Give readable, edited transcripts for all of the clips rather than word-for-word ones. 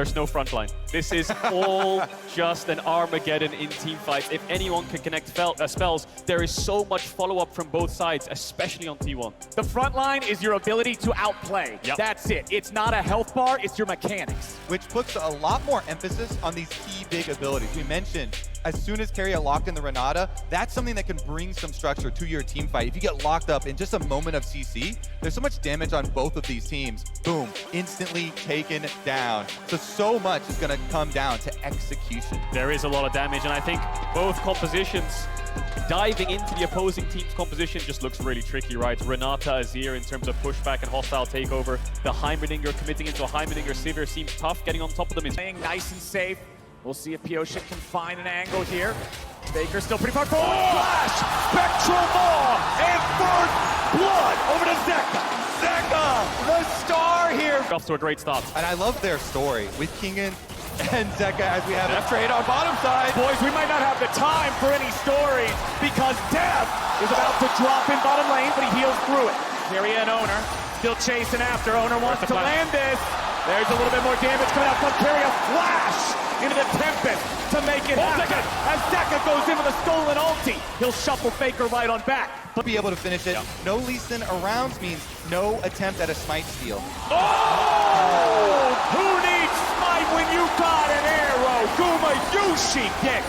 there's no front line. This is all just an Armageddon in team fights. If anyone can connect spells, there is so much follow-up from both sides, especially on T1. The front line is your ability to outplay. Yep. That's it. It's not a health bar, it's your mechanics. Which puts a lot more emphasis on these key big abilities. We mentioned, as soon as Keria locked in the Renata, that's something that can bring some structure to your team fight. If you get locked up in just a moment of CC, there's so much damage on both of these teams. Boom, instantly taken down. So much is gonna come down to execution. There is a lot of damage, and I think both compositions diving into the opposing team's composition just looks really tricky, right? Renata, Azir in terms of pushback and hostile takeover. The Heimerdinger committing into a Heimerdinger Sivir seems tough. Getting on top of them is Playing nice and safe. We'll see if Pioshik can find an angle here. Baker still pretty far forward. Flash! Spectral Maw! And first blood over to Zeka! Zeka, the star here! off to a great start. And I love their story with Kingen and Zeka as we have a trade on bottom side. Boys, we might not have the time for any stories because Dev is about to drop in bottom lane, but he heals through it. Keria and Owner still chasing after. Owner wants to land this. There's a little bit more damage coming out from Keria. Flash into the Tempest to make it happen. As Zeka goes in with a stolen ulti, he'll shuffle Faker right on back. He'll be able to finish it. No Lee Sin around means no attempt at a smite steal. Oh! Who needs smite when you got an arrow? Gumayusi gets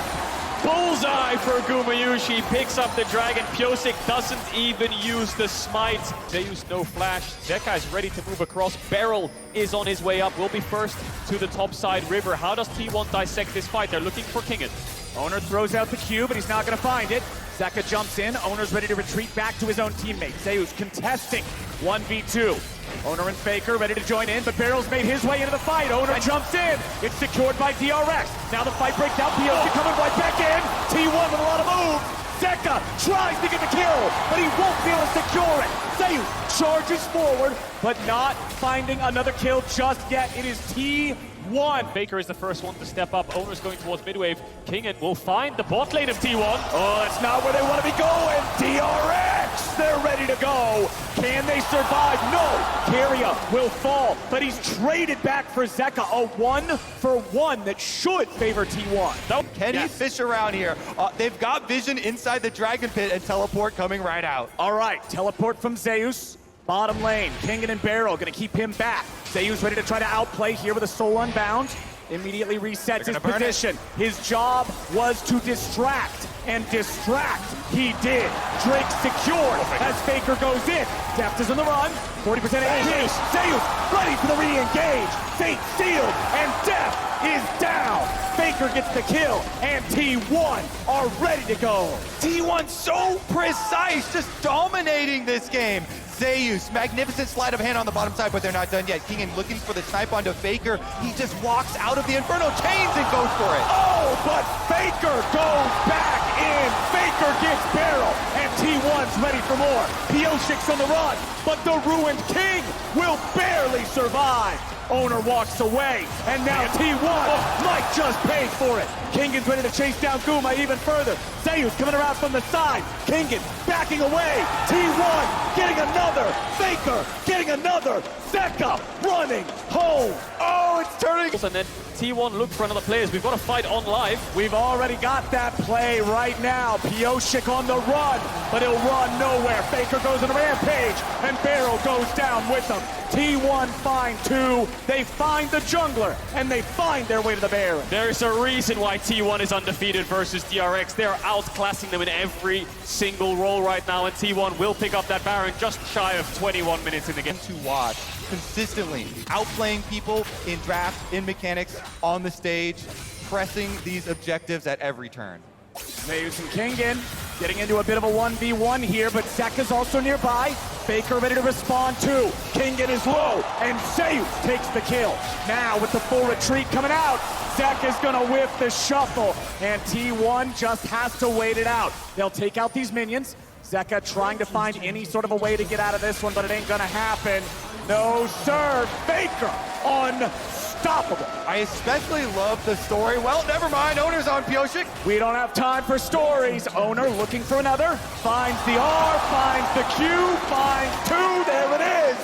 Bullseye for Gumayusi, picks up the dragon. Pioshik doesn't even use the smite. Zeus no flash. Zeka is ready to move across. Beryl is on his way up. Will be first to the top side river. How does T1 dissect this fight? They're looking for Kingen. Owner throws out the cube, but he's not going to find it. Zeka jumps in. Owner's ready to retreat back to his own teammate. Zeus contesting 1v2. Owner and Faker ready to join in, but Beryl's made his way into the fight. Owner jumps in. It's secured by DRX. Now the fight breaks out. Pioshik coming right back in. T1 with a lot of moves. Zeka tries to get the kill, but he won't be able to secure it. Zeus charges forward, but not finding another kill just yet. It is T1. Faker is the first one to step up. Owner's going towards midwave. Kingen will find the bot lane of T1. Oh, that's not where they want to be going. DRX, they're ready to go. Can they survive? No. Keria will fall, but he's traded back for Zeka. A 1-for-1 that should favor T1. Can he fish around here? They've got vision inside the Dragon Pit and teleport coming right out. All right, teleport from Zeus. Bottom lane, Kingen and Beryl gonna keep him back. Zeus ready to try to outplay here with a soul unbound. Immediately resets his position. His job was to distract, and distract he did. Drake secured as Faker goes in. Deft is on the run, 40% engage. Zeus ready for the re-engage. Fate sealed, and Deft is down. Faker gets the kill, and T1 are ready to go. T1 so precise, just dominating this game. Zeus, magnificent sleight of hand on the bottom side, but they're not done yet. Kingen looking for the snipe onto Faker. He just walks out of the Inferno Chains and goes for it. Oh, but Faker goes back in. Faker gets Beryl, and T1's ready for more. Pioshik's on the run, but the Ruined King will barely survive. Owner walks away, and now T1 might just pay for it. Kingen's ready to chase down Guma even further. Zeus coming around from the side. Kingen backing away. T1 getting another. Faker getting another. Zeka running home. Oh, it's turning. And then T1 look for another players. We've got a fight on live. We've already got that play right now. Pioshik on the run, but he'll run nowhere. Faker goes on a rampage, and Beryl goes down with him. T1 find two. They find the jungler, and they find their way to the Baron. There's a reason why T1 is undefeated versus DRX. They're outclassing them in every single role right now, and T1 will pick up that Baron just shy of 21 minutes in the game. To watch consistently, outplaying people in draft, in mechanics, on the stage, pressing these objectives at every turn. Zeus and Kingen getting into a bit of a 1v1 here, but Zeka's also nearby. Faker ready to respond too. Kingen is low, and Zeus takes the kill. Now with the full retreat coming out, Zeka's gonna whiff the shuffle, and T1 just has to wait it out. They'll take out these minions. Zeka trying to find any sort of a way to get out of this one, but it ain't gonna happen. No, sir. Faker unstoppable. I especially love the story. Well, never mind. Owner's on Pioshik. We don't have time for stories. Owner looking for another. Finds the R, finds the Q, finds two. There it is.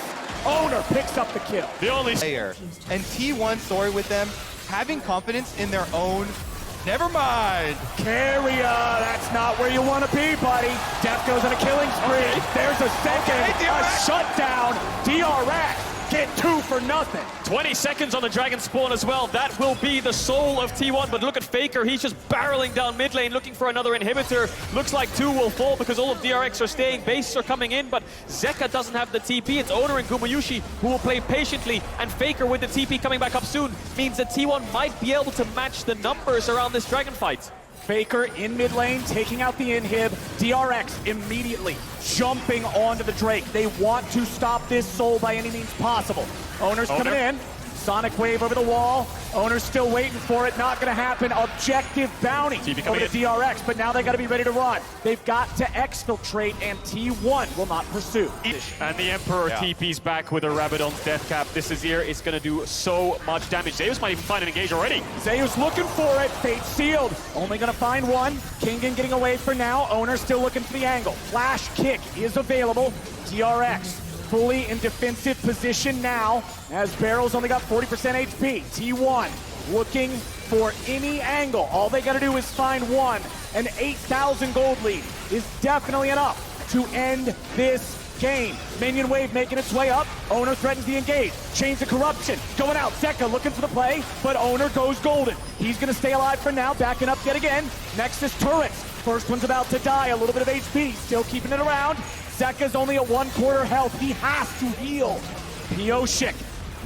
Owner picks up the kill. The only player. And T1 story with them, having confidence in their own. Never mind. Carrier, that's not where you want to be, buddy. Death goes on a killing spree. Okay. There's a second, Okay, a DRX. shutdown. DRX get 2 for nothing. 20 seconds on the Dragon spawn as well. That will be the soul of T1, but look at Faker. He's just barreling down mid lane, looking for another inhibitor. Looks like 2 will fall because all of DRX are staying. Bases are coming in, but Zeka doesn't have the TP. It's Owner and Gumayushi who will play patiently, and Faker with the TP coming back up soon means that T1 might be able to match the numbers around this Dragon fight. Faker in mid lane, taking out the inhib. DRX immediately jumping onto the Drake. They want to stop this soul by any means possible. Owner's coming in. Sonic wave over the wall. Owner's still waiting for it. Not going to happen. Objective bounty over to DRX, but now they got to be ready to run. They've got to exfiltrate, and T1 will not pursue. And the Emperor TP's back with a Rabadon's death cap. This Azir is going to do so much damage. Zeus might even find an engage already. Zeus looking for it. Fate sealed. Only going to find one. Kingen getting away for now. Owner still looking for the angle. Flash kick is available. DRX fully in defensive position now, as Barrel's only got 40% HP. T1 looking for any angle. All they gotta do is find one. An 8,000 gold lead is definitely enough to end this game. Minion wave making its way up. Owner threatens the engage. Chains of corruption going out. Zeka looking for the play, but Owner goes golden. He's gonna stay alive for now, backing up yet again. Nexus turrets. First one's about to die, a little bit of HP, still keeping it around. Zeka's only at 1/4 health. He has to heal. Pioshik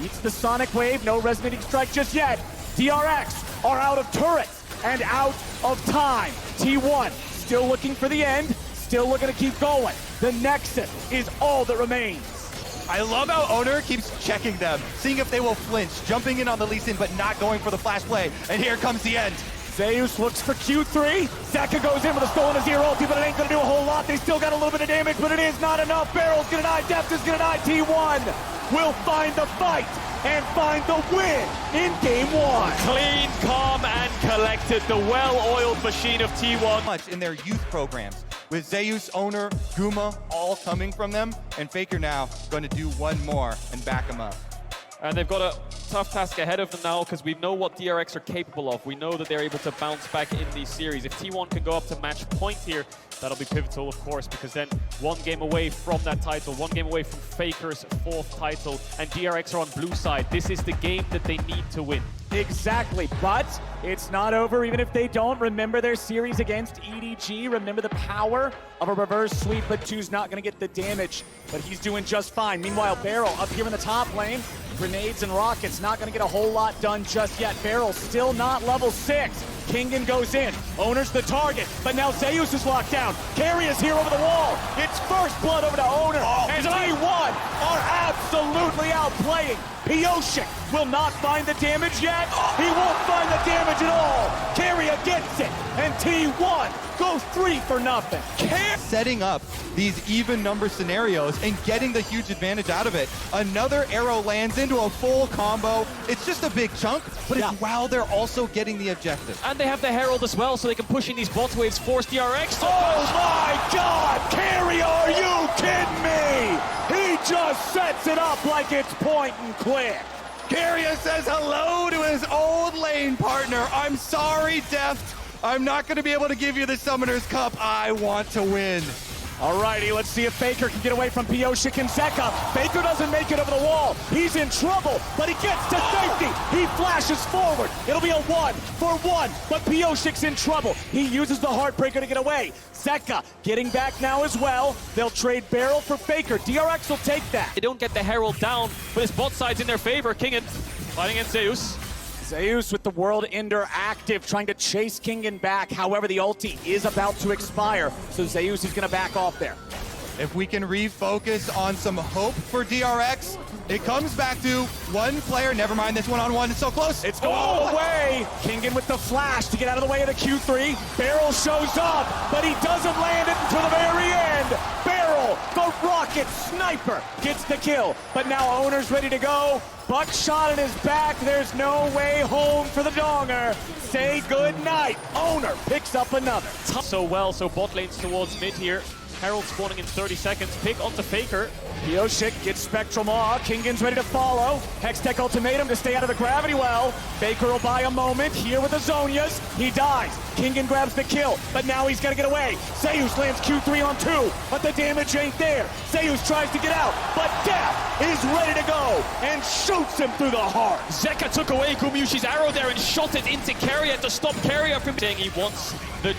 eats the Sonic Wave. No Resonating Strike just yet. DRX are out of turrets and out of time. T1 still looking for the end. Still looking to keep going. The Nexus is all that remains. I love how Owner keeps checking them, seeing if they will flinch, jumping in on the Lee Sin, but not going for the flash play. And here comes the end. Zeus looks for Q3. Zeka goes in with a stolen Azir ulti, but it ain't gonna do a whole lot. They still got a little bit of damage, but it is not enough. Barrel's gonna die, Depth is gonna die. T1 will find the fight and find the win in game 1. Clean, calm, and collected. The well-oiled machine of T1. Much in their youth programs, with Zeus, Owner, Guma, all coming from them, and Faker now going to do one more and back him up. And they've got a tough task ahead of them now because we know what DRX are capable of. We know that they're able to bounce back in these series. If T1 can go up to match point here, that'll be pivotal, of course, because then one game away from that title, one game away from Faker's 4th title, and DRX are on blue side. This is the game that they need to win. Exactly, but it's not over even if they don't. Remember their series against EDG. Remember the power of a reverse sweep, but 2's not going to get the damage, but he's doing just fine. Meanwhile, Barrel up here in the top lane. Grenades and rockets, not going to get a whole lot done just yet. Barrel still not level 6. Kingen goes in. Owner's the target, but now Zeus is locked down. Carry is here over the wall. It's first blood over to Owner. And T1 are absolutely outplaying. Pioshik will not find the damage yet. He won't find the damage at all. Carrier gets it, and T1 goes 3 for nothing. Setting up these even number scenarios and getting the huge advantage out of it. Another arrow lands into a full combo. It's just a big chunk, but it's while they're also getting the objective. And they have the Herald as well, so they can push in these bot waves, force DRX. Oh my God! Carrier, are you kidding me? He just sets it up like it's point and click. Carrier says hello to his old lane partner. I'm sorry, Deft. I'm not going to be able to give you the Summoner's Cup. I want to win. Alrighty, let's see if Faker can get away from Pioshik and Zeka. Faker doesn't make it over the wall. He's in trouble, but he gets to safety. He flashes forward. It'll be a 1-for-1, but Pioshik's in trouble. He uses the Heartbreaker to get away. Zeka getting back now as well. They'll trade Barrel for Faker. DRX will take that. They don't get the Herald down, but his bot side's in their favor. Kingen fighting against Zeus. Zeus with the World Ender active, trying to chase Kingen back. However, the ulti is about to expire, so Zeus is going to back off there. If we can refocus on some hope for DRX, it comes back to one player. Never mind this one-on-one. It's so close. It's going all the way. Kingen with the flash to get out of the way of the Q3. Barrel shows up, but he doesn't land it until the very end. Barrel, the rocket sniper, gets the kill. But now Owner's ready to go. Buckshot in his back. There's no way home for the Donger. Say good night. Owner picks up another. So well, so bot lane's towards mid here. Herald spawning in 30 seconds. Pick onto Faker. Piosik gets Spectral Maw. Kingan's ready to follow. Hextech Ultimatum to stay out of the gravity well. Faker will buy a moment here with the Zonias. He dies. Kingan grabs the kill, but now he's got to get away. Zeus lands Q3 on 2, but the damage ain't there. Zeus tries to get out, but Death is ready to go and shoots him through the heart. Zeka took away Gumyushi's arrow there and shot it into Keria to stop Keria from saying he wants the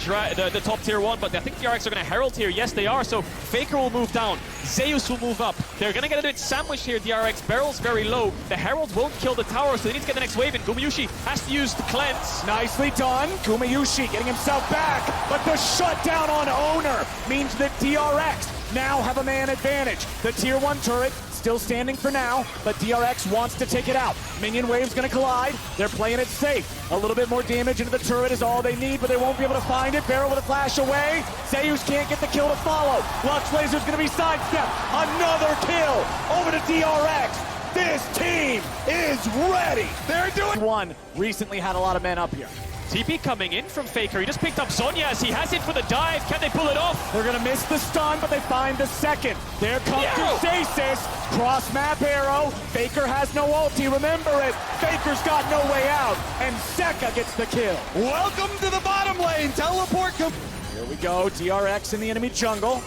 top tier 1, but I think the DRX are going to herald here. Yes, they are. So Faker will move down. Zeus will move up. They're going to get a bit sandwiched here. DRX barrel's very low. The herald won't kill the tower, so they need to get the next wave in. Gumyushi has to use the cleanse. Nicely done. Gumyushi getting himself back, but the shutdown on Owner means that DRX now have a man advantage. The tier 1 turret still standing for now, but DRX wants to take it out. Minion wave's gonna collide. They're playing it safe. A little bit more damage into the turret is all they need, but they won't be able to find it. Barrel with a flash away. Zeus can't get the kill to follow. Lux Laser's gonna be sidestepped. Another kill over to DRX. This team is ready. They're doing one. Recently had a lot of men up here. TP coming in from Faker. He just picked up Sonya as he has it for the dive. Can they pull it off? They're gonna miss the stun, but they find the second. There comes Stasis. Cross map arrow. Faker has no ulti, remember it. Faker's got no way out, and Zeka gets the kill. Welcome to the bottom lane. Teleport. Here we go. DRX in the enemy jungle.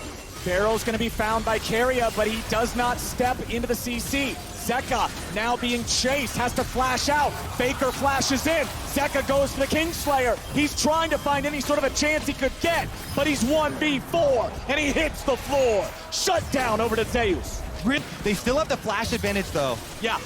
Barrel's gonna be found by Keria, but he does not step into the CC. Zeka now being chased, has to flash out. Faker flashes in. Zeka goes for the Kingslayer. He's trying to find any sort of a chance he could get, but he's 1v4, and he hits the floor. Shut down over to Zeus. They still have the flash advantage, though. Yeah.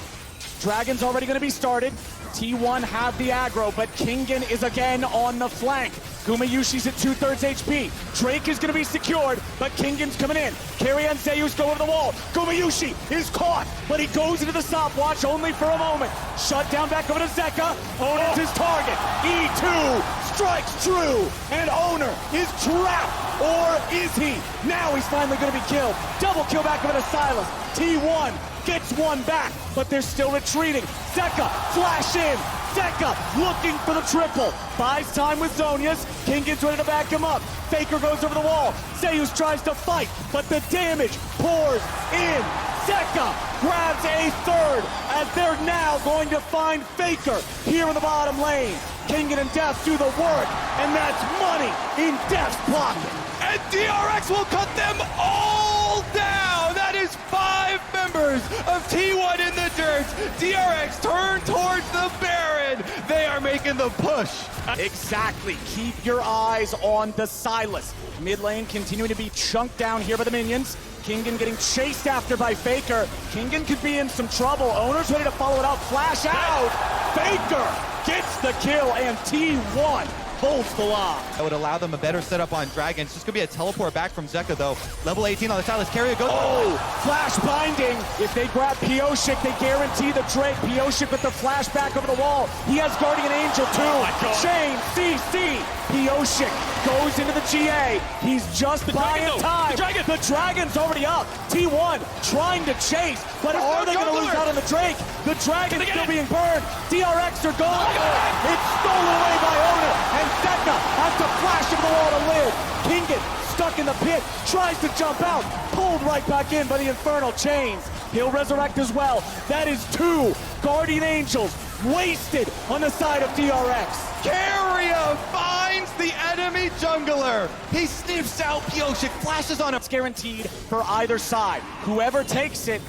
Dragon's already going to be started. T1 have the aggro, but Kingan is again on the flank. Gumyushi's at 2/3 HP. Drake is going to be secured, but Kingan's coming in. Keria and Zeus go over the wall. Gumyushi is caught, but he goes into the stopwatch only for a moment. Shut down back over to Zeka. Owner's his target. E2 strikes true, and Owner is trapped, or is he? Now he's finally going to be killed. Double kill back over to Silas. T1 gets one back, but they're still retreating. Zeka, flash in. Zeka looking for the triple. Buys time with Zonias. Kingan's ready to back him up. Faker goes over the wall. Zeus tries to fight, but the damage pours in. Zeka grabs a third as they're now going to find Faker here in the bottom lane. Kingan and Death do the work, and that's money in Death's pocket. And DRX will cut them all down. That is 5 members of T1 in the dirt. DRX turn towards the Baron. They are making the push. Exactly. Keep your eyes on the Silas. Mid lane continuing to be chunked down here by the minions. Kingan getting chased after by Faker. Kingan could be in some trouble. Owner's ready to follow it up. Flash out. Faker gets the kill, and T1 holds the lock. That would allow them a better setup on Dragon. It's just going to be a teleport back from Zeka, though. Level 18 on the Silas. Keria goes. Oh, flash binding. If they grab Piosik, they guarantee the Drake. Piosik with the flash back over the wall. He has Guardian Angel, too. Chain, CC. Piosik goes into the GA. He's just buying time. The Dragon's already up. T1 trying to chase, but are they going to lose out on the Drake? The Dragon's still being burned. DRX are gone. It's stolen away by Owner, and Zeka has to flash over the wall to live. Kingan stuck in the pit, tries to jump out, pulled right back in by the Infernal Chains. He'll resurrect as well. That is 2 Guardian Angels wasted on the side of DRX. Keria finds the enemy jungler. He sniffs out Piosik, flashes on him. It's guaranteed for either side. Whoever takes it,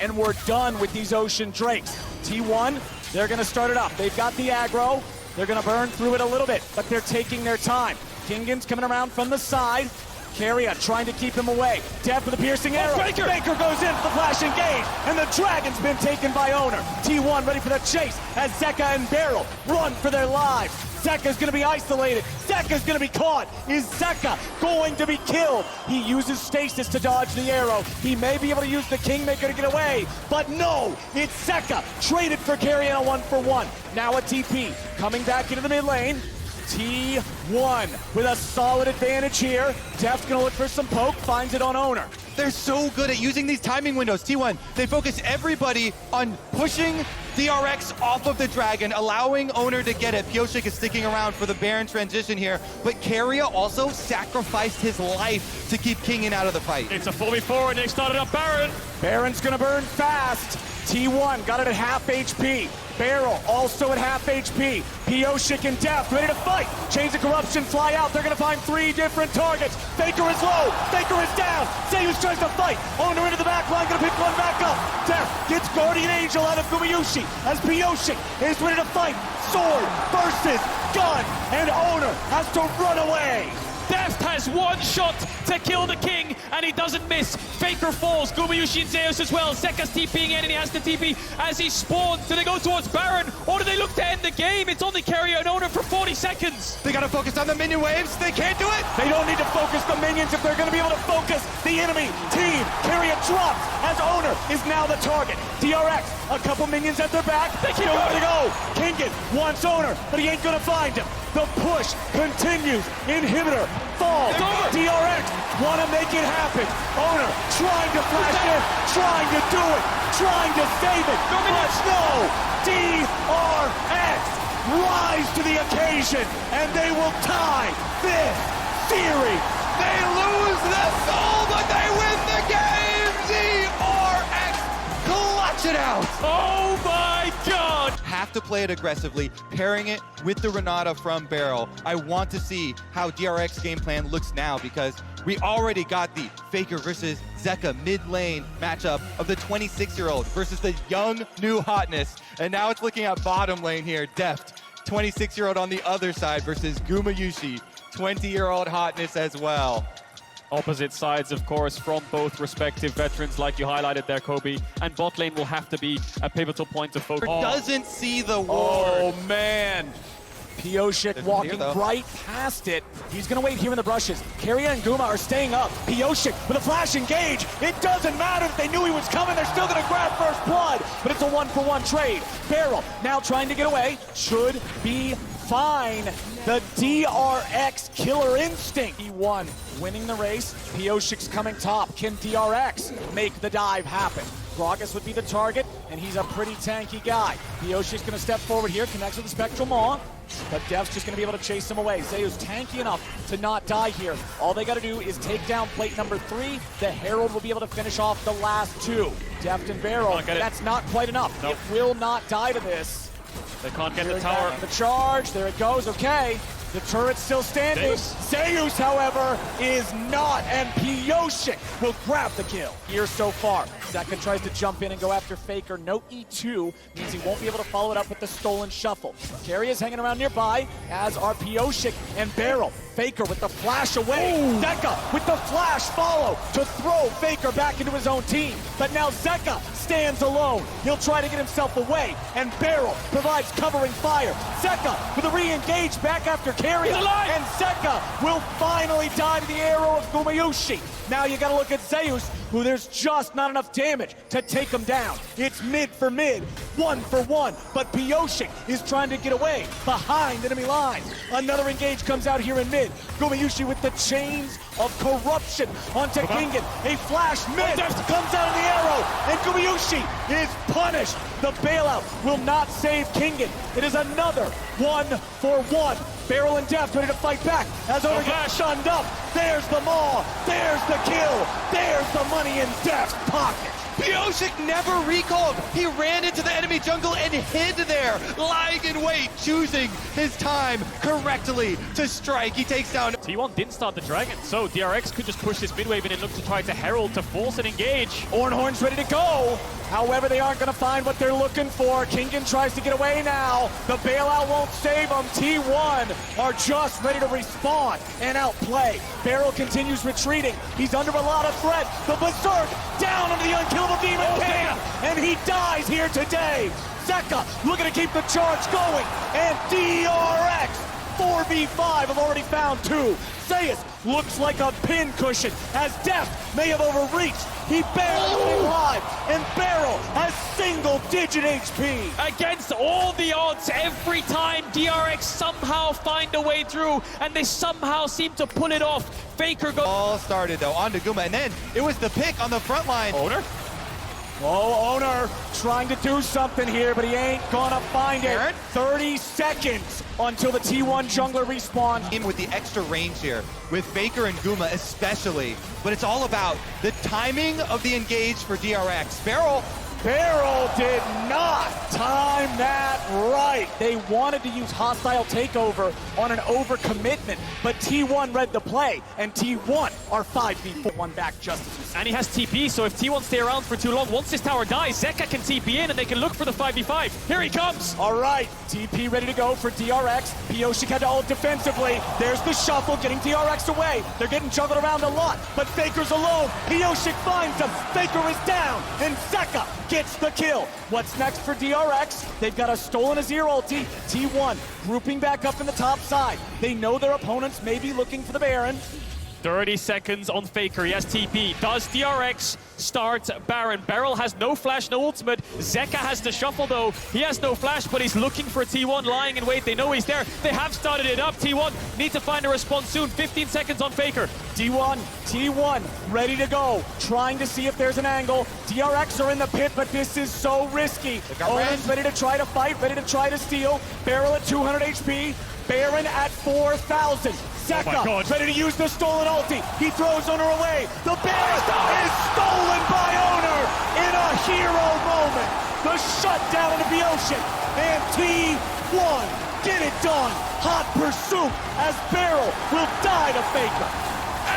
and we're done with these Ocean Drakes. T1, they're gonna start it up. They've got the aggro. They're gonna burn through it a little bit, but they're taking their time. Kingan's coming around from the side. Keria trying to keep him away. Death with a piercing arrow. Baker goes in for the flash engage, and the Dragon's been taken by Owner. T1 ready for the chase as Zeka and Barrel run for their lives. Zeka's gonna be isolated. Zeka's gonna be caught. Is Zeka going to be killed? He uses stasis to dodge the arrow. He may be able to use the Kingmaker to get away, but no, it's Zeka traded for Keria in a 1-for-1. Now a TP coming back into the mid lane. T1 with a solid advantage here. Death's gonna look for some poke, finds it on Owner. They're so good at using these timing windows. T1, they focus everybody on pushing DRX off of the Dragon, allowing Owner to get it. Pyosik is sticking around for the Baron transition here, but Keria also sacrificed his life to keep Kingin out of the fight. It's a 4v4 and they started up Baron. Baron's gonna burn fast. T1 got it at half HP. Barrel also at half HP. Pyosik and Deft ready to fight. Chains of Corruption fly out. They're gonna find 3 different targets. Faker is low. Faker is down. Zeus tries to fight. Owner into the back line, gonna pick one back up. Deft gets Guardian Angel out of Gumayushi as Pyosik is ready to fight. Sword versus gun, and Owner has to run away. Deft has one shot to kill the king, and he doesn't miss. Faker falls, Gumayushi and Zeus as well. Zeka's TPing in, and he has to TP as he spawns. Do they go towards Baron, or do they look to end the game? It's only Keria and Owner for 40 seconds. They gotta focus on the minion waves. They can't do it. They don't need to focus the minions if they're gonna be able to focus the enemy team. Keria drops as Owner is now the target. DRX, a couple minions at their back. They keep Still going. to go. Kingin wants Owner, but he ain't gonna find him. The push continues. Inhibitor falls. It's over. DRX wanna make it happen. Owner trying to flash in, trying to do it, trying to save it. But no, DRX rise to the occasion, and they will tie this series. They lose the soul, but they win the game. DRX clutch it out. Oh my god! Have to play it aggressively, pairing it with the Renata from Barrel. I want to see how DRX game plan looks now, because we already got the Faker versus Zeka mid lane matchup of the 26-year-old versus the young new hotness. And now it's looking at bottom lane here. Deft, 26-year-old on the other side versus Gumayushi, 20-year-old hotness as well. Opposite sides, of course, from both respective veterans, like you highlighted there, Kobe. And bot lane will have to be a pivotal point of focus. Doesn't see the ward. Oh man. Pyosik It's walking near, though. right past it. He's gonna wait here in the brushes. Keria and Guma are staying up. Pyosik with a flash engage. It doesn't matter if they knew he was coming. They're still gonna grab first blood, but it's a 1-for-1 trade. Barrel now trying to get away. Should be fine. The DRX killer instinct. T1 winning the race. Pyosik's coming top. Can DRX make the dive happen? Gragas would be the target, and he's a pretty tanky guy. Pyosik's gonna step forward here, connects with the Spectral Maw, but Dev's just gonna be able to chase him away. Zeus tanky enough to not die here. All they gotta do is take down plate number 3. The Herald will be able to finish off the last 2. Deft and Barrel, that's not quite enough. Nope. It will not die to this. They can't get the Back tower. for the charge, there it goes, okay. The turret's still standing. Zeus, however, is not, and Pyosik will grab the kill. Here so far, Zeka tries to jump in and go after Faker. No E2 means he won't be able to follow it up with the stolen shuffle. Keria's hanging around nearby, as are Pyosik and Barrel. Faker with the flash away. Zeka with the flash follow to throw Faker back into his own team. But now Zeka stands alone. He'll try to get himself away, and Barrel provides covering fire. Zeka with a re-engage back after Keria, and Zeka will finally die to the arrow of Gumayushi. Now you gotta look at Zeus, who there's just not enough damage to take him down. It's mid for mid, 1-for-1, but Pyosik is trying to get away behind enemy lines. Another engage comes out here in mid. Gumayushi with the chains of corruption onto Kingin. A flash mid comes out of the arrow, and Gumayushi is punished. The bailout will not save Kingin. It is another 1-for-1. Barrel and Deft ready to fight back as Owner gets shunned up. There's the maw, there's the kill, there's the money in Deft's pocket. Pyosik never recalled. He ran into the enemy jungle and hid there, lying in wait, choosing his time correctly to strike. He takes down. T1 didn't start the dragon, so DRX could just push this mid wave in and look to try to herald to force an engage. Ornhorn's ready to go. However, they aren't going to find what they're looking for. Kingin tries to get away now. The bailout won't save them. T1 are just ready to respawn and outplay. Barrel continues retreating. He's under a lot of threat. The Berserk down into the unkillable Demon King, and he dies here today. Zeka looking to keep the charge going, and DRX 4v5 have already found 2. Zeus looks like a pin cushion as Deft may have overreached. He barely stayed alive, and Barrel has single-digit HP. Against all the odds, every time DRX somehow find a way through, and they somehow seem to pull it off. Faker goes. All started though onto Guma, and then it was the pick on the front line. Owner? Oh, Owner trying to do something here, but he ain't gonna find it. Aaron? 30 seconds until the T1 jungler respawns. In with the extra range here, with Faker and Guma especially, but it's all about the timing of the engage for DRX. Barrel did not time that right. They wanted to use hostile takeover on an overcommitment, but T1 read the play, and T1 are 5v4. One back just as you said. And he has TP, so if T1 stay around for too long, once this tower dies, Zeka can TP in and they can look for the 5v5. Here he comes! All right, TP ready to go for DRX. Pioshik had to ult defensively. There's the shuffle, getting DRX away. They're getting juggled around a lot, but Faker's alone. Pioshik finds him. Faker is down, and Zeka gets the kill. What's next for DRX? They've got a stolen Azir ulti. T1 grouping back up in the top side. They know their opponents may be looking for the Baron. 30 seconds on Faker, he has TP. Does DRX start Baron? Beryl has no flash, no ultimate. Zeka has the shuffle though. He has no flash, but he's looking for T1 lying in wait. They know he's there. They have started it up. T1 need to find a response soon. 15 seconds on Faker. T1 ready to go. Trying to see if there's an angle. DRX are in the pit, but this is so risky. Owen's ready to try to fight, ready to try to steal. Beryl at 200 HP. Baron at 4,000. Zeka ready to use the stolen ulti. He throws Owner away. The Baron is stolen by Owner in a hero moment. The shutdown of the ocean. And T1 get it done. Hot pursuit as Beryl will die to Faker.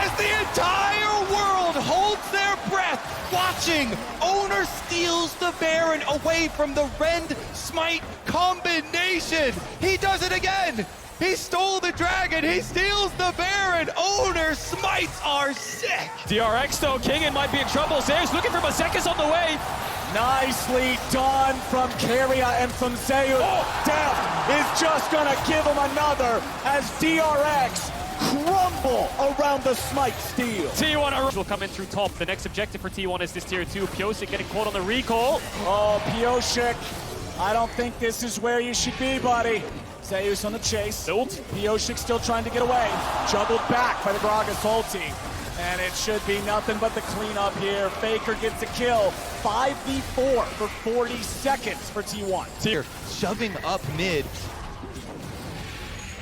As the entire world holds their breath, watching, Owner steals the Baron away from the Rend Smite combination. He does it again. He stole the dragon. He steals the Baron. Owner smites are sick. DRX though, Kingen might be in trouble. Zeus looking for Zeka's on the way. Nicely done from Keria and from Zeus. Death is just gonna give him another as DRX crumble around the smite steal. T1 will come in through top. The next objective for T1 is this tier 2. Pioshik getting caught on the recall. Oh, Pioshik, I don't think this is where you should be, buddy. Zeus on the chase. Ult. Pioshik still trying to get away. Juggled back by the Gragas ulti. And it should be nothing but the cleanup here. Faker gets a kill. 5v4 for 40 seconds for T1. Here, shoving up mid.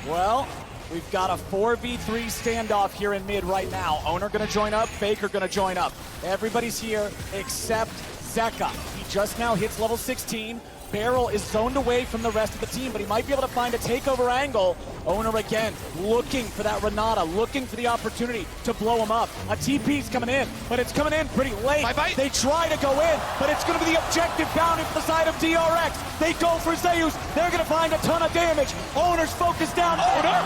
Well, we've got a 4v3 standoff here in mid right now. Owner gonna join up, Faker gonna join up. Everybody's here except Zeka. He just now hits level 16. Beryl is zoned away from the rest of the team, but he might be able to find a takeover angle. Owner again, looking for that Renata, looking for the opportunity to blow him up. A TP's coming in, but it's coming in pretty late. Bye-bye. They try to go in, but it's gonna be the objective bounty for the side of DRX. They go for Zeus, they're gonna find a ton of damage. Owner's focused down.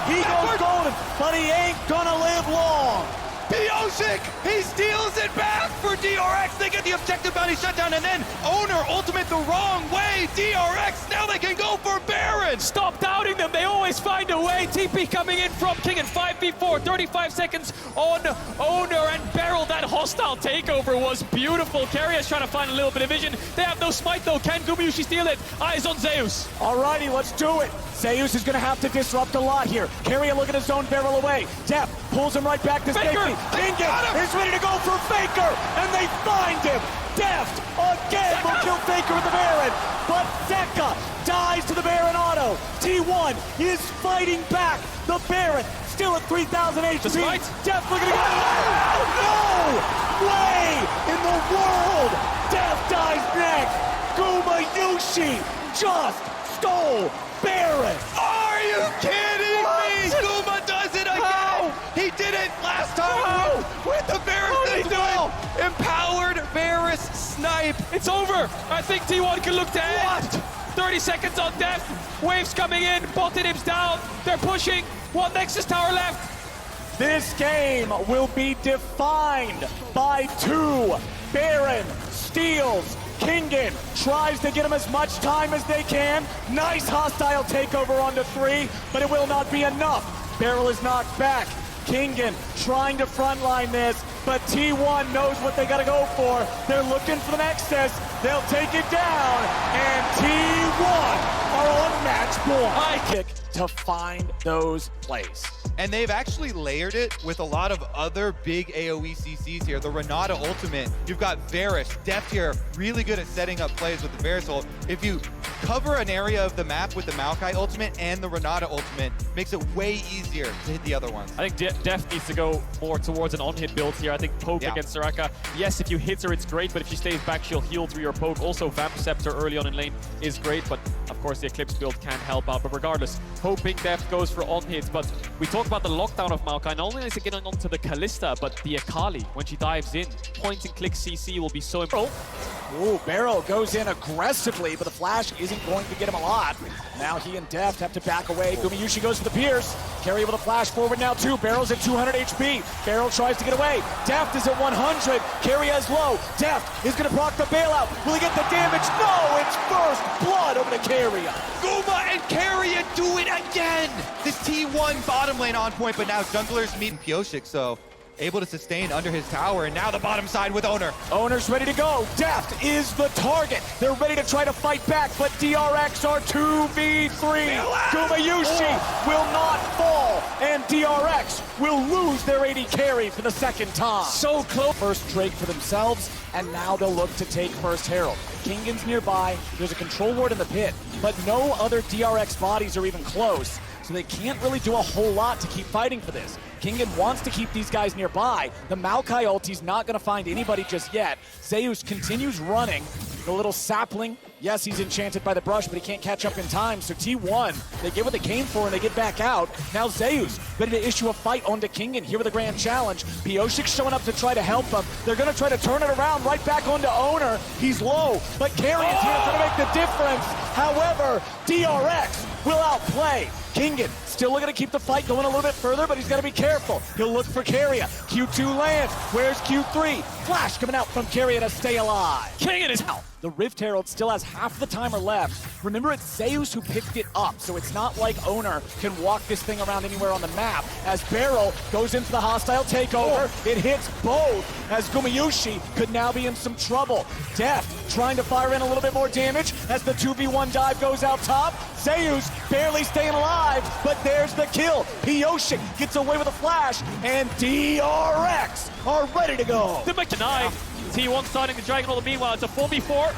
He goes golden, but he ain't gonna live long. Pioshik, he steals it back for DRX. They get the objective bounty shutdown, and then Owner ultimate the wrong way. DRX, now they can go for Baron. Stop doubting them. They always find a way. TP coming in from Kingen. 5v4, 35 seconds on Owner and Beryl. That hostile takeover was beautiful. Keria's trying to find a little bit of vision. They have no smite though. Can Gumayushi steal it? Eyes on Zeus. Alrighty, let's do it. Zeus is gonna have to disrupt a lot here. Keria looking to zone Beryl away. Death pulls him right back to safety. Kingen is ready to go for Faker, and they find him. Deft again will kill Faker with the Baron, but Zeka dies to the Baron auto. T1 is fighting back. The Baron still at 3,000 HP. Deft looking to go. No way in the world. Deft dies next. Gumayushi just stole Baron. Are you kidding me? Guma does it again. He did it last time with the Varus as well. Empowered Varus snipe. It's over. I think T1 can look to end. 30 seconds on death. Waves coming in. Bottom's down. They're pushing. One Nexus tower left. This game will be defined by 2. Baron steals. Kingen tries to get him as much time as they can. Nice hostile takeover onto 3, but it will not be enough. Beryl is knocked back. Kingen trying to frontline this, but T1 knows what they gotta go for. They're looking for the Nexus. They'll take it down, and T1 are on match point. High kick to find those plays. And they've actually layered it with a lot of other big AoE CCs here. The Renata ultimate, you've got Varus, Deft here, really good at setting up plays with the Varus ult. If you cover an area of the map with the Maokai ultimate and the Renata ultimate, makes it way easier to hit the other ones. I think Deft needs to go more towards an on-hit build here. I think poke against Soraka. Yes, if you hit her, it's great, but if she stays back, she'll heal through your poke. Also, Vamp Scepter early on in lane is great, but of course the Eclipse build can help out. But regardless, hoping Deft goes for on-hits. But we talk about the lockdown of Maokai. Not only is it getting onto the Kalista, but the Akali, when she dives in, point-and-click CC will be so important. Ooh, Barrow goes in aggressively, but the flash isn't going to get him a lot. Now he and Deft have to back away. Gumayusi goes for the Pierce. Carry able to flash forward now too. Barrow's at 200 HP. Barrow tries to get away. Deft is at 100. Carry is low. Deft is going to block the bailout. Will he get the damage? No, it's first blood over to Carrier. Guma and Carrier do it again! This T1 bottom lane on point, but now junglers meeting Pioshik, so able to sustain under his tower, and now the bottom side with Owner. Owner's ready to go. Deft is the target. They're ready to try to fight back, but DRX are 2v3. Gumayusi will not fall, and DRX will lose their AD carry for the second time. So close. First Drake for themselves, and now they'll look to take first Herald. Kingan's nearby. There's a control ward in the pit, but no other DRX bodies are even close, so they can't really do a whole lot to keep fighting for this. Kingan wants to keep these guys nearby. The Maokai ulti's not going to find anybody just yet. Zeus continues running. The little sapling, yes, he's enchanted by the brush, but he can't catch up in time. So T1, they get what they came for and they get back out. Now Zeus ready to issue a fight onto Kingan here with a grand challenge. Pioshik's showing up to try to help them. They're going to try to turn it around right back onto Owner. He's low, but Carry is here to make the difference. However, DRX will outplay. Kingan still looking to keep the fight going a little bit further, but he's got to be careful. He'll look for Carrier. Q2 lands. Where's Q3? Flash coming out from Carrier to stay alive. Kingan is out. The Rift Herald still has half the timer left. Remember, it's Zeus who picked it up, so it's not like Owner can walk this thing around anywhere on the map. As Barrel goes into the hostile takeover, it hits both, as Gumayusi could now be in some trouble. Deft trying to fire in a little bit more damage as the 2v1 dive goes out top. Zeus barely staying alive, but there's the kill. Pioshik gets away with a flash, and DRX are ready to go. The McKnight. T1 starting the Dragon Ball. Meanwhile, it's a 4v4.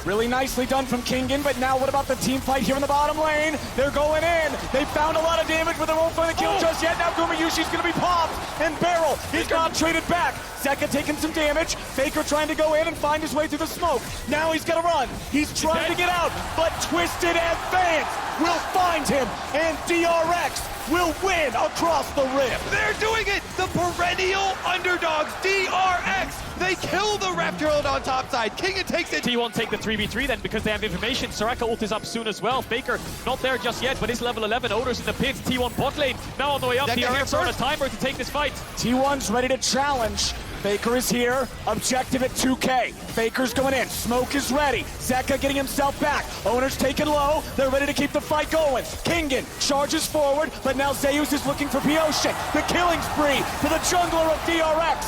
Really nicely done from Kingan, but now what about the team fight here in the bottom lane? They're going in. They found a lot of damage, but they won't find the kill just yet. Now Gumayushi's going to be popped, and Barrel is not traded back. Zeka taking some damage. Faker trying to go in and find his way through the smoke. Now he's got to run. He's trying to get out, but Twisted Advance will find him, and DRX will win across the rift. They're doing it! The perennial underdogs, DRX! They kill the Rift Herald on top side. Kingan takes it. T1 take the 3v3 then because they have information. Soraka ult is up soon as well. Faker not there just yet, but is level 11. Owner's in the pit. T1 bot lane now on the way up. DRX are on a timer to take this fight. T1's ready to challenge. Faker is here. Objective at 2K. Faker's going in. Smoke is ready. Zeka getting himself back. Owner's taken low. They're ready to keep the fight going. Kingan charges forward, but now Zeus is looking for Pioshik. The killing spree for the jungler of DRX.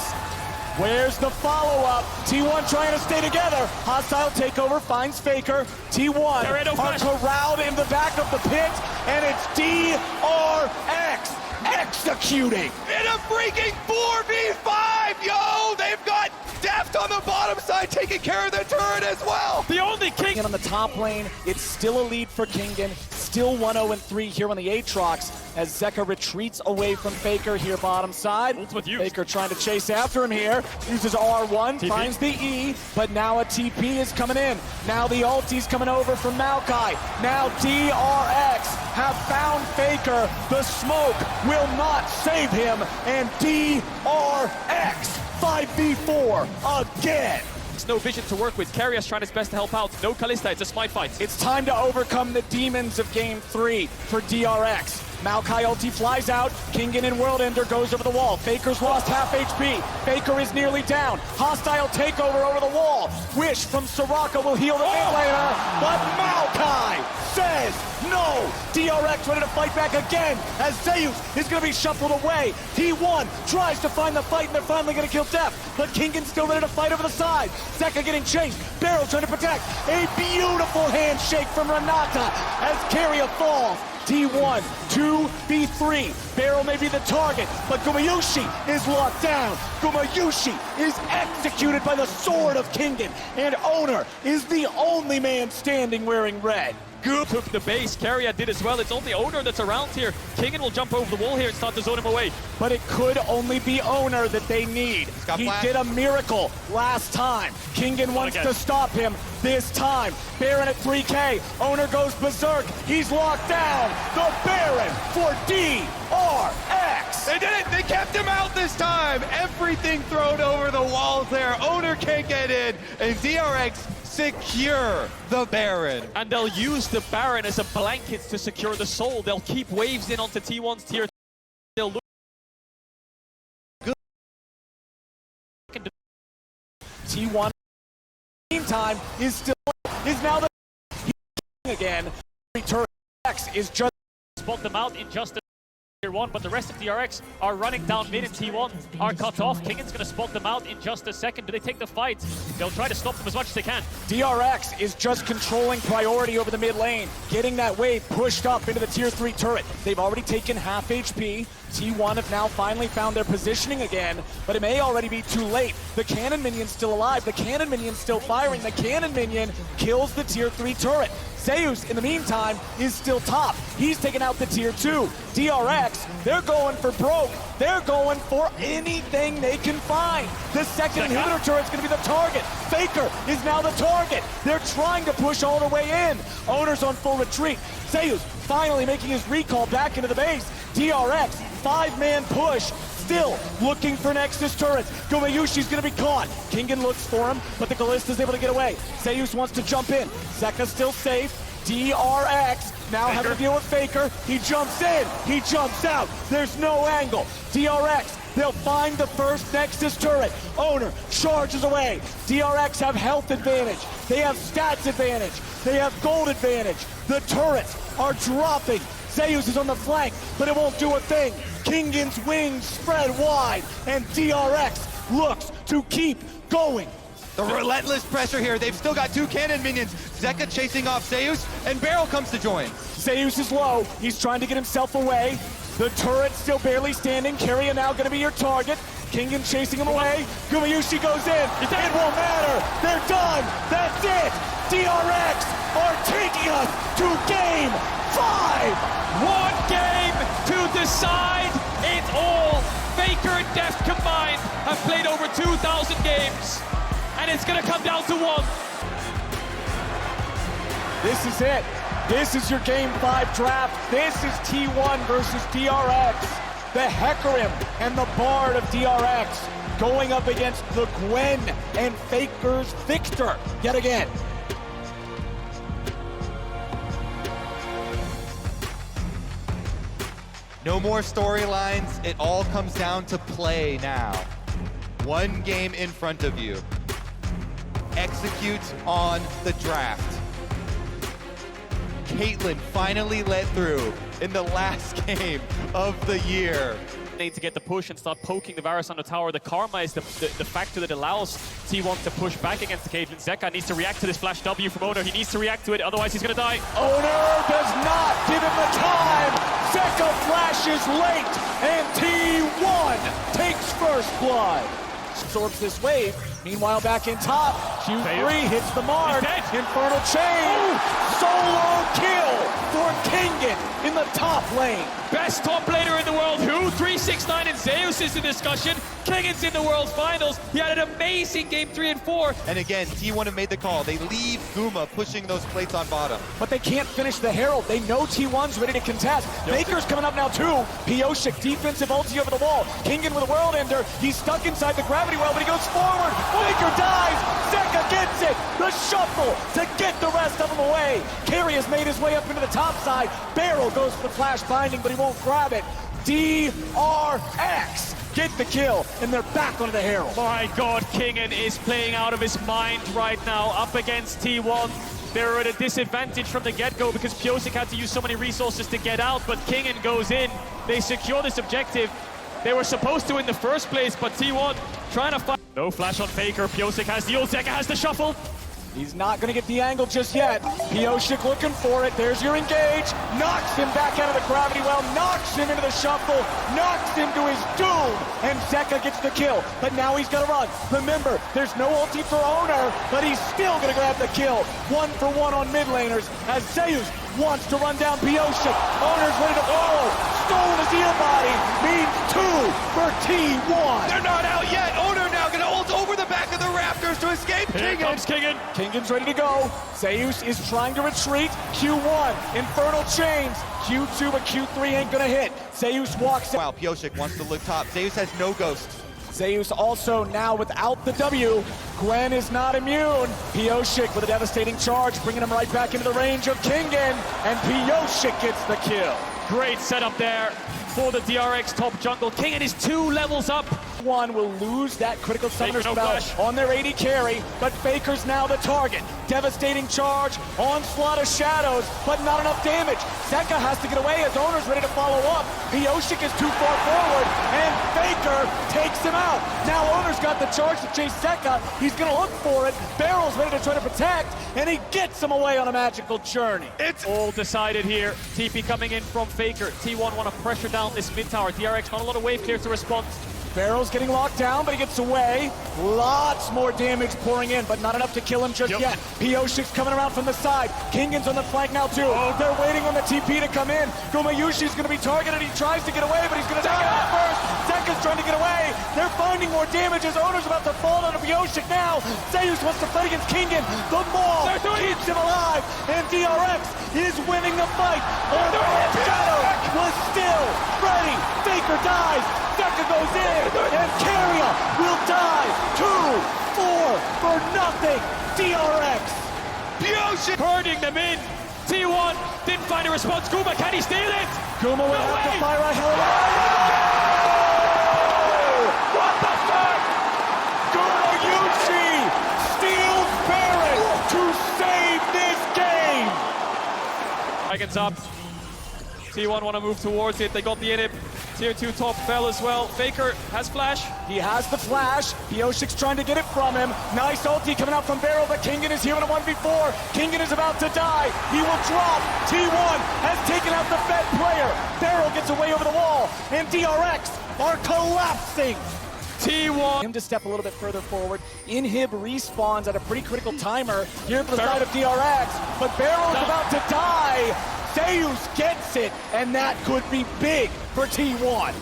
Where's the follow-up? T1 trying to stay together. Hostile takeover finds Faker. T1 are corralled in the back of the pit, and it's DRX executing. In a freaking 4v5, yo! They've got Deft on the bottom side taking care of the turret as well. The only King on the top lane, it's still a lead for Kingan. Still 1-0-3 here on the Aatrox as Zeka retreats away from Faker here bottom side. Faker trying to chase after him here. Uses R1, finds the E, but now a TP is coming in. Now the ulti's coming over from Maokai. Now DRX have found Faker. The smoke will not save him, and DRX 5v4 again. There's no vision to work with. Carrier's trying his best to help out. No Kalista, it's a smite fight. It's time to overcome the demons of Game 3 for DRX. Maokai ulti flies out. Kingan in World Ender goes over the wall. Faker's lost half HP. Faker is nearly down. Hostile takeover over the wall. Wish from Soraka will heal the mid laner, but Maokai says no. DRX ready to fight back again as Zeus is going to be shuffled away. T1 tries to find the fight and they're finally going to kill Def, but Kingan's still ready to fight over the side. Zeka getting chased. Barrel trying to protect. A beautiful handshake from Renata as Keria falls. T1, 2v3. Barrel may be the target, but Gumayusi is locked down. Gumayusi is executed by the sword of Kingan, and Owner is the only man standing wearing red. Goop took the base, Keria did as well. It's only Owner that's around here. Kingan will jump over the wall here and start to zone him away. But it could only be Owner that they need. He did a miracle last time. Kingan wants to stop him this time. Baron at 3K. Owner goes berserk. He's locked down. The Baron for DRX. They did it! They kept him out this time! Everything thrown over the walls there. Owner can't get in, and DRX secure the Baron. And they'll use the Baron as a blanket to secure the soul. They'll keep waves in onto T1's tier. They'll look good. T1 meantime is now the again. DRX is just spot them out in just Tier 1, but the rest of DRX are running down mid and T1 are cut off. Kingan's gonna spot them out in just a second. Do they take the fight? They'll try to stop them as much as they can. DRX is just controlling priority over the mid lane, getting that wave pushed up into the tier 3 turret. They've already taken half HP. T1 have now finally found their positioning again, but it may already be too late. The cannon minion's still alive. The cannon minion's still firing. The cannon minion kills the tier 3 turret. Zeus, in the meantime, is still top. He's taken out the tier 2. DRX, they're going for broke. They're going for anything they can find. The second inhibitor turret's gonna be the target. Faker is now the target. They're trying to push Owner way in. Owner's on full retreat. Zeus finally making his recall back into the base. DRX, 5-man push. Still looking for Nexus turrets. Gumayushi's gonna be caught. Kingan looks for him, but the Callista's able to get away. Zeus wants to jump in. Zeka's still safe. DRX now having to deal with Faker. He jumps in. He jumps out. There's no angle. DRX, they'll find the first Nexus turret. Owner charges away. DRX have health advantage. They have stats advantage. They have gold advantage. The turrets are dropping. Zeus is on the flank, but it won't do a thing. Kingan's wings spread wide, and DRX looks to keep going. The relentless pressure here. They've still got 2 cannon minions. Zeka chasing off Zeus, and Barrel comes to join. Zeus is low. He's trying to get himself away. The turret's still barely standing. Keria now going to be your target. Kingan chasing him away. Gumayusi goes in. It won't matter. They're done. That's it. DRX are taking us to game 5. One game to decide it all. Faker and Def combined have played over 2,000 games, and it's gonna come down to one. This is it. This is your game 5 draft. This is T1 versus DRX. The Hecarim and the Bard of DRX going up against the Gwen and Faker's Victor yet again. No more storylines. It all comes down to play now. One game in front of you. Execute on the draft. Caitlyn finally let through in the last game of the year. Need to get the push and start poking the Varus on the tower. The Karma is the factor that allows T1 to push back against the Caitlyn. Zeka needs to react to this flash W from Owner. He needs to react to it, otherwise he's gonna die. Owner does not give him the time. Zeka flashes late, and T1 takes first blood. Absorbs this wave. Meanwhile, back in top, Q3 hits the mark. Infernal Chain. Solo kill for Kingan in the top lane. Best top laner in the world. Who? 369 and Zeus is the discussion. Kingan's in the World's Finals. He had an amazing game 3 and 4. And again, T1 have made the call. They leave Guma pushing those plates on bottom. But they can't finish the Herald. They know T1's ready to contest. Baker's coming up now too. Pioshik defensive ulti over the wall. Kingan with a World Ender. He's stuck inside the gravity well, but he goes forward. Baker dies. Zeka gets it. The shuffle to get the rest of them away. Keria's made his way up into the top side. Barrel goes for the flash binding, but he won't grab it. DRX get the kill, and they're back onto the Herald. My God, Kingan is playing out of his mind right now, up against T1. They're at a disadvantage from the get-go because Piosik had to use so many resources to get out, but Kingen goes in. They secure this objective. They were supposed to in the first place, but T1 trying to fight. No flash on Faker. Piosik has the ult. Zeka has the shuffle. He's not going to get the angle just yet. Piosik looking for it. There's your engage. Knocks him back out of the gravity well. Knocks him into the shuffle. Knocks him to his doom. And Zeka gets the kill. But now he's going to run. Remember, there's no ulti for Owner, but he's still going to grab the kill. 1 for 1 on mid laners as Zeus wants to run down Piosik. Owner's ready to follow. Stolen his eel body means 2 for T1. They're not out yet. Owner now going to ult over the back of the Raptors to escape Here Kingen. comes Kingen. Kingen's ready to go. Zeus is trying to retreat. Q1, Infernal Chains. Q2, but Q3 ain't gonna hit. Zeus walks out. Wow, Piosik wants to look top. Zeus has no ghost. Zeus also now without the W. Gwen is not immune. Piosik with a devastating charge, bringing him right back into the range of Kingen. And Piosik gets the kill. Great setup there for the DRX top jungle. Kingen is 2 levels up. One will lose that critical summoner no spell flash. on their AD carry, but Faker's now the target. Devastating charge, onslaught of shadows, but not enough damage. Zeka has to get away as Owner's ready to follow up. Piosik is too far forward, and Faker takes him out. Now Owner's got the charge to chase Zeka. He's gonna look for it. Barrel's ready to try to protect, and he gets him away on a magical journey. It's all decided here. TP coming in from Faker. T1 want to pressure down this mid tower. DRX not a lot of wave clear to respond. Barrel's getting locked down, but he gets away. Lots more damage pouring in, but not enough to kill him just yet. Piosik's coming around from the side. Kingen's on the flank now too. They're waiting on the TP to come in. Gumayushi's gonna be targeted. He tries to get away, but he's gonna die out first. Zeka's trying to get away. They're finding more damage as Owner's about to fall onto Piosik now. Zeus wants to fight against Kingen. The maul keeps him alive, and DRX is winning the fight. Shadow was still ready. Faker dies. Zeka goes in, and Carrier will die. 2-4 for nothing. DRX. Piosik! Herding them in. T1 didn't find a response. Guma, can he steal it? Guma will have to fire a hell of a... What the fuck? Gumayushi steals Baron to save this game. Dragon's up. T1 want to move towards it. They got the inhib. Tier 2 top fell as well. Faker has flash. He has the flash. Piosik's trying to get it from him. Nice ulti coming out from Barrel, but Kingen is here in a 1v4. Kingen is about to die. He will drop. T1 has taken out the Fed player. Barrel gets away over the wall, and DRX are collapsing. T1. Him to step a little bit further forward. Inhib respawns at a pretty critical timer here for the side of DRX, but Barrel is about to die. Zeus gets it, and that could be big for T1.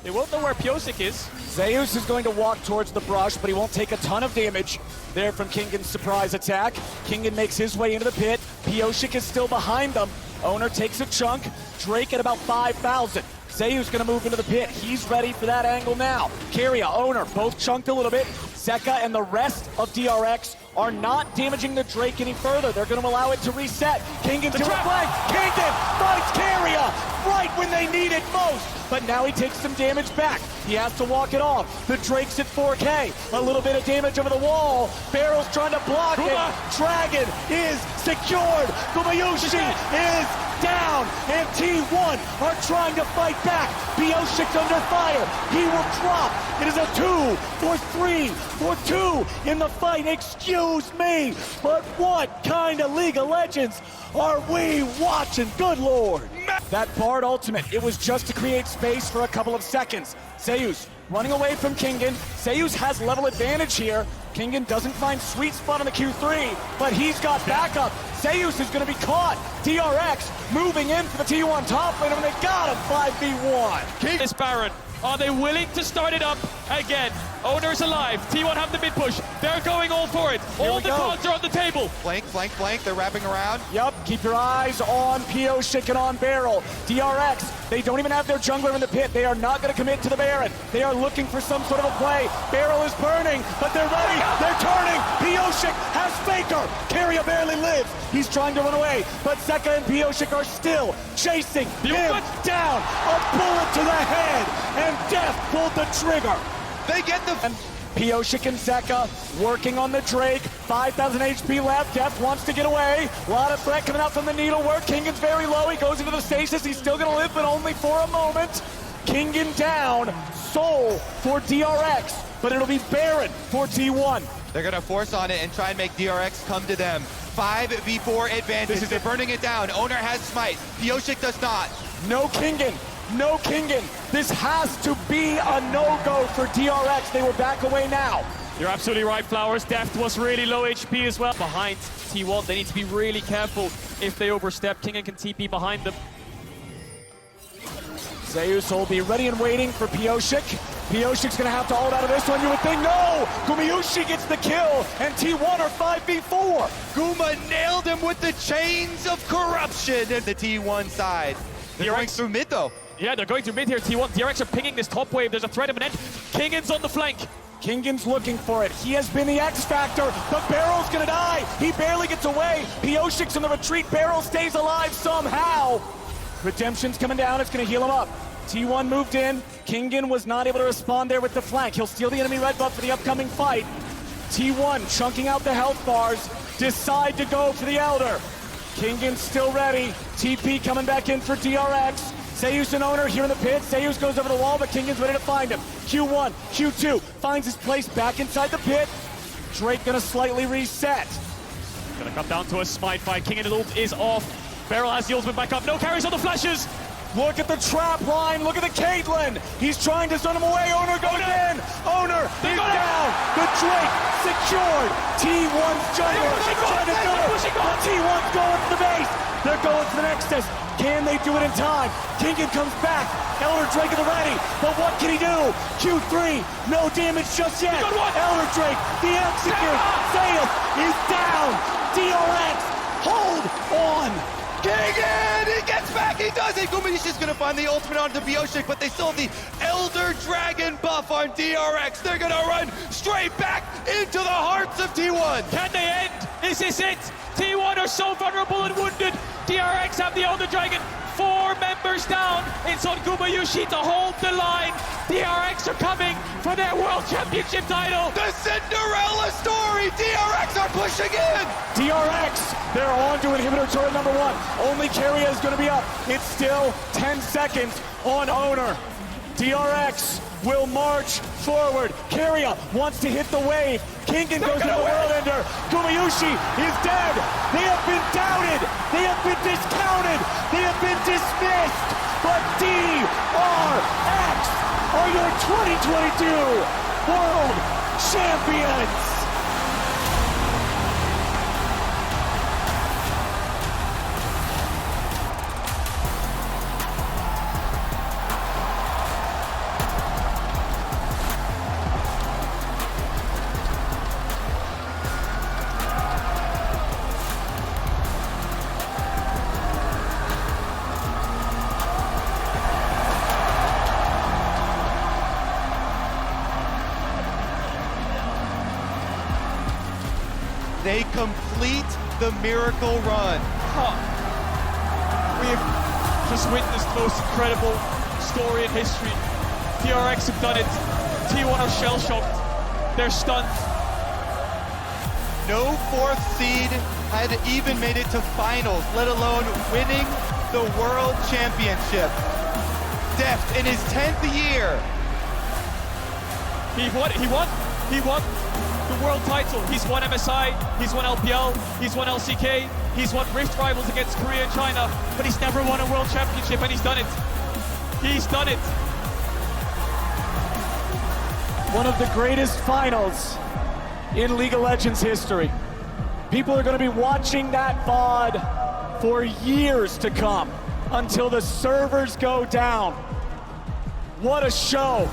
They won't know where Piosik is. Zeus is going to walk towards the brush, but he won't take a ton of damage there from Kingen's surprise attack. Kingen makes his way into the pit. Piosik is still behind them. Owner takes a chunk. Drake at about 5,000. Zeus gonna move into the pit. He's ready for that angle now. Carrier, Owner, both chunked a little bit. Zeka and the rest of DRX are not damaging the Drake any further. They're gonna allow it to reset. Kingen to a flank. Kingen finds Carrier right when they need it most. But now he takes some damage back. He has to walk it off. The Drake's at 4K. A little bit of damage over the wall. Barrel's trying to block it. Dragon is secured. Gumayushi is down. And T1 are trying to fight back. Piosik's under fire. He will drop. It is a 2 for 3 for 2 in the fight. Excuse me, but what kind of League of Legends are we watching? Good Lord. That Bard ultimate, it was just to create space for a couple of seconds. Zeus running away from Kingen. Zeus has level advantage here. Kingen doesn't find sweet spot on the Q3, but he's got backup. Zeus is going to be caught. DRX moving in for the T1 top lane, and they got him 5v1. This Baron. Are they willing to start it up again? Owner's alive. T1 have the mid push. They're going all for it. All the cards are on the table. Flank, flank, flank. They're wrapping around. Yup, keep your eyes on Piosik and on Barrel. DRX, they don't even have their jungler in the pit. They are not going to commit to the Baron. They are looking for some sort of a play. Barrel is burning, but they're ready. They're turning. Piosik has Faker. Carrier barely lives. He's trying to run away, but Zeka and Piosik are still chasing him down. A bullet to the head, and Death pulled the trigger. They get the... And Piyoshik and Zeka working on the Drake. 5,000 HP left. Deft wants to get away. A lot of threat coming out from the needlework. Kingan's very low. He goes into the stasis. He's still going to live, but only for a moment. Kingan down. Soul for DRX, but it'll be Baron for T1. They're going to force on it and try and make DRX come to them. 5v4 advantage. They're burning it down. Owner has smite. Piyoshik does not. No Kingan. No Kingan. This has to be a no-go for DRX. They will back away now. You're absolutely right, Flowers. Deft was really low HP as well. Behind T1, they need to be really careful if they overstep. Kingan can TP behind them. Zeus will be ready and waiting for Piyoshik. Piyoshik's gonna have to ult out of this one, you would think. No! Gumayusi gets the kill, and T1 are 5v4. Guma nailed him with the chains of corruption in the T1 side. They're going through mid though. Yeah, they're going through mid here, T1. DRX are pinging this top wave. There's a threat of an end. Kingan's on the flank. Kingan's looking for it. He has been the X factor. The Barrel's gonna die. He barely gets away. Piyoshik's in the retreat. Barrel stays alive somehow. Redemption's coming down. It's gonna heal him up. T1 moved in. Kingan was not able to respond there with the flank. He'll steal the enemy red buff for the upcoming fight. T1 chunking out the health bars. Decide to go for the Elder. Kingan's still ready. TP coming back in for DRX. Zeus and Owner here in the pit. Zeus goes over the wall, but Kingan's ready to find him. Q1, Q2 finds his place back inside the pit. Drake gonna slightly reset. Gonna come down to a smite fight. Kingan ult is off. Barrel has the ultimate back up. No carries on the flashes. Look at the trap line. Look at the Caitlyn. He's trying to stun him away. Owner goes in. Owner is down. The Drake secured. T1's jungler trying to go. T1's going for the base. They're going for the Nexus. Can they do it in time? Kingan comes back. Elder Drake at the ready. But what can he do? Q3. No damage just yet. Elder Drake. The execute. Zayas is down. DRX. Hold on. Kingan! He gets back! He does it! Gumayushi's gonna find the ultimate onto Piyoshik, but they still have the Elder Dragon buff on DRX. They're gonna run straight back into the hearts of T1. Can they end? Is this it? T1 are so vulnerable and wounded. DRX have the Elder Dragon. 4 members down. It's on Gumayusi to hold the line. DRX are coming for their World Championship title. The Cinderella story! DRX are pushing in! DRX, they're on to inhibitor turret number 1. Only Keria is going to be up. It's still 10 seconds on Owner. DRX will march forward. Keria wants to hit the wave. Kingan goes into the World Ender. Gumayusi is dead. They have been doubted. They have been discounted. They have been dismissed. But DRX are your 2022 World Champions. They complete the miracle run. We have just witnessed the most incredible story in history. DRX have done it. T1 are shell-shocked. They're stunned. No 4th seed had even made it to finals, let alone winning the World Championship. Deft in his 10th year. He won the world title. He's won MSI, he's won LPL, he's won LCK, he's won Rift Rivals against Korea and China, but he's never won a world championship, and he's done it. He's done it. One of the greatest finals in League of Legends history. People are going to be watching that VOD for years to come until the servers go down. What a show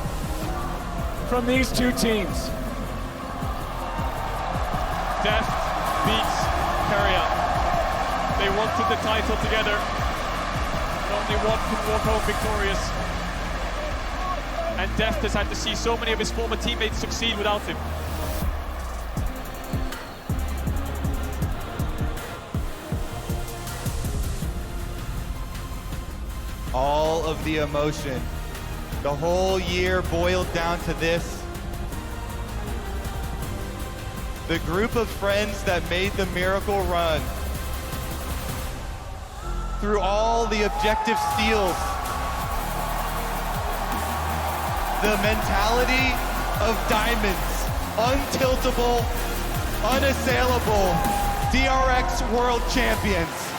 from these two teams. Deft beats Keria. They wanted the title together, and only one can walk home victorious. And Deft has had to see so many of his former teammates succeed without him. All of the emotion. The whole year boiled down to this. The group of friends that made the miracle run through all the objective steals. The mentality of diamonds, untiltable, unassailable, DRX world champions.